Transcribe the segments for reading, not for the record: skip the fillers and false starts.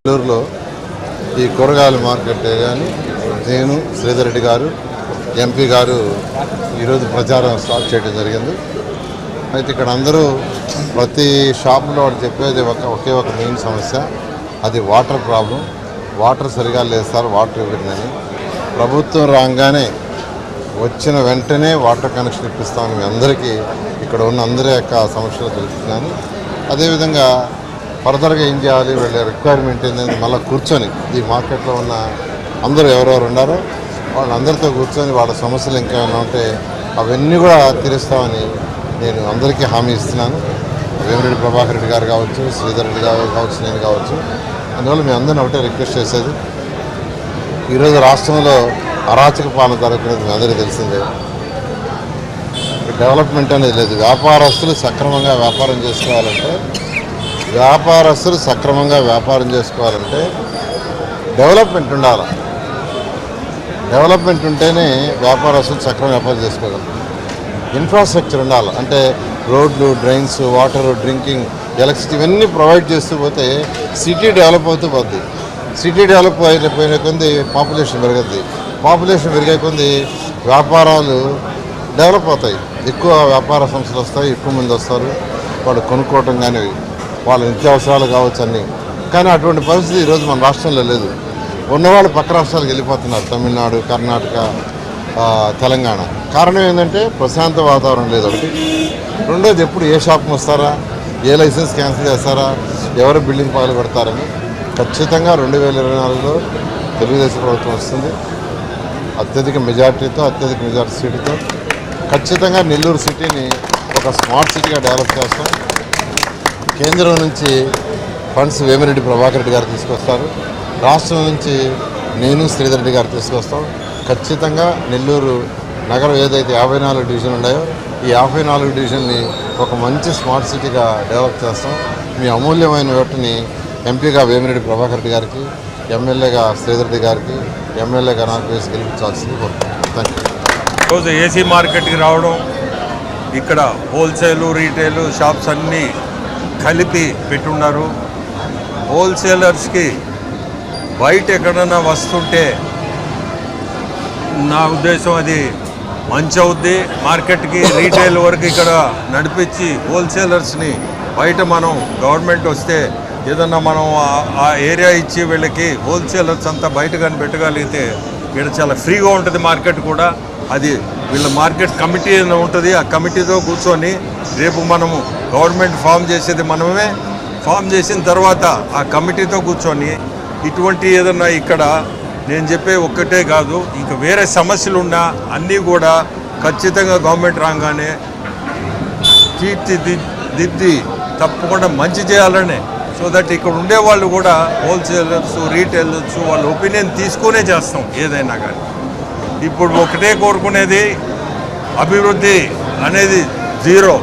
నెల్లూరులో ఈ కూరగాయల మార్కెట్ కానీ నేను శ్రీధర్ రెడ్డి గారు ఎంపీ గారు ఈరోజు ప్రచారం స్టార్ట్ చేయడం జరిగింది. అయితే ఇక్కడ అందరూ ప్రతి షాప్లో చెప్పేది ఒకే ఒక మెయిన్ సమస్య, అది వాటర్ ప్రాబ్లం. వాటర్ సరిగా లేదు సార్, వాటర్ ఇవ్వదని. ప్రభుత్వం రాగానే వచ్చిన వెంటనే వాటర్ కనెక్షన్ ఇప్పిస్తామని మీ అందరికీ ఇక్కడ ఉన్న అందరి యొక్క సమస్యలు తెలుస్తున్నాను. అదేవిధంగా ఫర్దర్గా ఏం చేయాలి, వీళ్ళ రిక్వైర్మెంట్ ఏంటంటే మళ్ళీ కూర్చొని ఈ మార్కెట్లో ఉన్న అందరూ ఎవరెవరు ఉన్నారో వాళ్ళందరితో కూర్చొని వాళ్ళ సమస్యలు ఇంకా ఏమైనా ఉంటే అవన్నీ కూడా తీరుస్తామని నేను అందరికీ హామీ ఇస్తున్నాను. వేమిరెడ్డి ప్రభాకర్ రెడ్డి గారు కావచ్చు, శ్రీధర్ రెడ్డి గారు కావచ్చు, నేను కావచ్చు. అందువల్ల మీ అందరిని ఒకటే రిక్వెస్ట్ చేసేది, ఈరోజు రాష్ట్రంలో అరాచక పాలన జరుగుతున్నది మీ అందరికీ తెలిసిందే. డెవలప్మెంట్ అనేది లేదు. వ్యాపారస్తులు సక్రమంగా వ్యాపారం చేసుకోవాలంటే డెవలప్మెంట్ ఉండాలి. డెవలప్మెంట్ ఉంటేనే వ్యాపారస్తులు సక్రమంగా వ్యాపారం చేసుకోగలరు. ఇన్ఫ్రాస్ట్రక్చర్ ఉండాలి. అంటే రోడ్లు, డ్రైన్స్, వాటర్, డ్రింకింగ్, ఎలక్ట్రిసిటీ ఇవన్నీ ప్రొవైడ్ చేస్తూ పోతే సిటీ డెవలప్ అవుతూ పోద్ది. సిటీ డెవలప్ అయిపోయిన కొద్ది పాపులేషన్ పెరుగుద్ది. పాపులేషన్ పెరిగే కొద్ది వ్యాపారాలు డెవలప్ అవుతాయి. ఎక్కువ వ్యాపార సంస్థలు వస్తాయి, ఎక్కువ మంది వస్తారు, వాళ్ళు కొనుక్కోవటం కానీ వాళ్ళ నిత్యావసరాలు కావచ్చు అన్నీ. కానీ అటువంటి పరిస్థితి ఈరోజు మన రాష్ట్రంలో లేదు. ఉన్నవాళ్ళు పక్క రాష్ట్రాలకు వెళ్ళిపోతున్నారు, తమిళనాడు, కర్ణాటక, తెలంగాణ. కారణం ఏంటంటే ప్రశాంత వాతావరణం లేదు ఒకటి. రెండోది, ఎప్పుడు ఏ షాప్కి వస్తారా, ఏ లైసెన్స్ క్యాన్సిల్ చేస్తారా, ఎవరు బిల్డింగ్ పగలు పెడతారని. ఖచ్చితంగా 2024లో తెలుగుదేశం ప్రభుత్వం వస్తుంది. అత్యధిక మెజార్టీ సీటుతో ఖచ్చితంగా నెల్లూరు సిటీని ఒక స్మార్ట్ సిటీగా డెవలప్ చేస్తాం. కేంద్రం నుంచి ఫండ్స్ వేమిరెడ్డి ప్రభాకర్ రెడ్డి గారు తీసుకొస్తారు. రాష్ట్రం నుంచి నేను శ్రీధర్ రెడ్డి గారు తీసుకొస్తాం. ఖచ్చితంగా నెల్లూరు నగరం ఏదైతే 54 డివిజన్లు ఉన్నాయో ఈ 54 డివిజన్ని ఒక మంచి స్మార్ట్ సిటీగా డెవలప్ చేస్తాం. మీ అమూల్యమైన ఓటుని ఎంపీగా వేమిరెడ్డి ప్రభాకర్ రెడ్డి గారికి, ఎమ్మెల్యేగా శ్రీధర్ రెడ్డి గారికి, ఎమ్మెల్యేగా నాకు వేసి గెలిపించాల్సింది కోరుతున్నాను. Thank you. రోజు ఏసీ మార్కెట్కి రావడం, ఇక్కడ హోల్సేలు, రీటైలు షాప్స్ అన్నీ కలిపి పెట్టున్నారు. హోల్సేలర్స్కి బయట ఎక్కడన్నా వస్తుంటే నా ఉద్దేశం అది మంచి అవుద్ది. మార్కెట్కి రీటైల్ వరకు ఇక్కడ నడిపించి హోల్సేలర్స్ని బయట మనం గవర్నమెంట్ వస్తే ఏదన్నా మనం ఆ ఏరియా ఇచ్చి వీళ్ళకి హోల్సేలర్స్ అంతా బయట కానీ పెట్టగలిగితే ఇక్కడ చాలా ఫ్రీగా ఉంటుంది మార్కెట్ కూడా. అది వీళ్ళ మార్కెట్ కమిటీ ఉంటుంది. ఆ కమిటీతో కూర్చొని రేపు మనము గవర్నమెంట్ ఫామ్ చేసేది మనమే. ఫామ్ చేసిన తర్వాత ఆ కమిటీతో కూర్చొని ఇటువంటి ఏదన్నా ఇక్కడ నేను చెప్పే ఒక్కటే కాదు, ఇంకా వేరే సమస్యలు ఉన్నా అన్నీ కూడా ఖచ్చితంగా గవర్నమెంట్ రాగానే తీర్చిదిద్ది తప్పకుండా మంచి చేయాలనే. సో దట్ ఇక్కడ ఉండేవాళ్ళు కూడా హోల్సేలర్స్, రీటైలర్స్ వాళ్ళ ఒపీనియన్ తీసుకునే చేస్తాం ఏదైనా కానీ. ఇప్పుడు ఒకటే కోరుకునేది, అభివృద్ధి అనేది జీరో.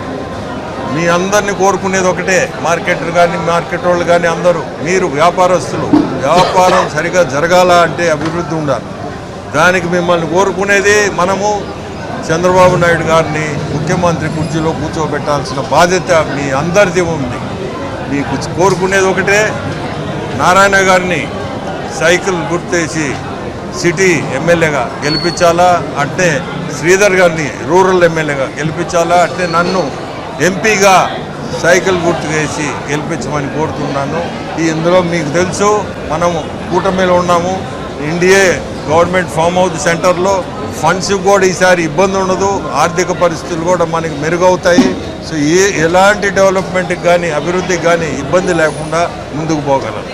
మీ అందరినీ కోరుకునేది ఒకటే, మార్కెటర్ కానీ మార్కెట్ వాళ్ళు కానీ అందరూ, మీరు వ్యాపారస్తులు, వ్యాపారం సరిగా జరగాల అంటే అభివృద్ధి ఉండాలి. దానికి మిమ్మల్ని కోరుకునేది మనము చంద్రబాబు నాయుడు గారిని ముఖ్యమంత్రి కుర్చీలో కూర్చోబెట్టాల్సిన బాధ్యత మీ అందరిది ఉంది. మీకు కోరుకునేది ఒకటే, నారాయణ గారిని సైకిల్ గుర్తేసి సిటీ ఎమ్మెల్యేగా గెలిపించాలా, అంటే శ్రీధర్ గారిని రూరల్ ఎమ్మెల్యేగా గెలిపించాలా, అంటే నన్ను ఎంపీగా సైకిల్ గుర్తు వేసి గెలిపించమని కోరుతున్నాను. ఇందులో మీకు తెలుసు మనం కూటమిలో ఉన్నాము. ఎన్డీఏ గవర్నమెంట్ ఫామ్ హౌస్ సెంటర్లో ఫండ్స్ కూడా ఈసారి ఇబ్బంది ఉండదు, ఆర్థిక పరిస్థితులు కూడా మనకి మెరుగవుతాయి. సో ఎలాంటి డెవలప్మెంట్కి కానీ అభివృద్ధికి కానీ ఇబ్బంది లేకుండా ముందుకు పోగలం.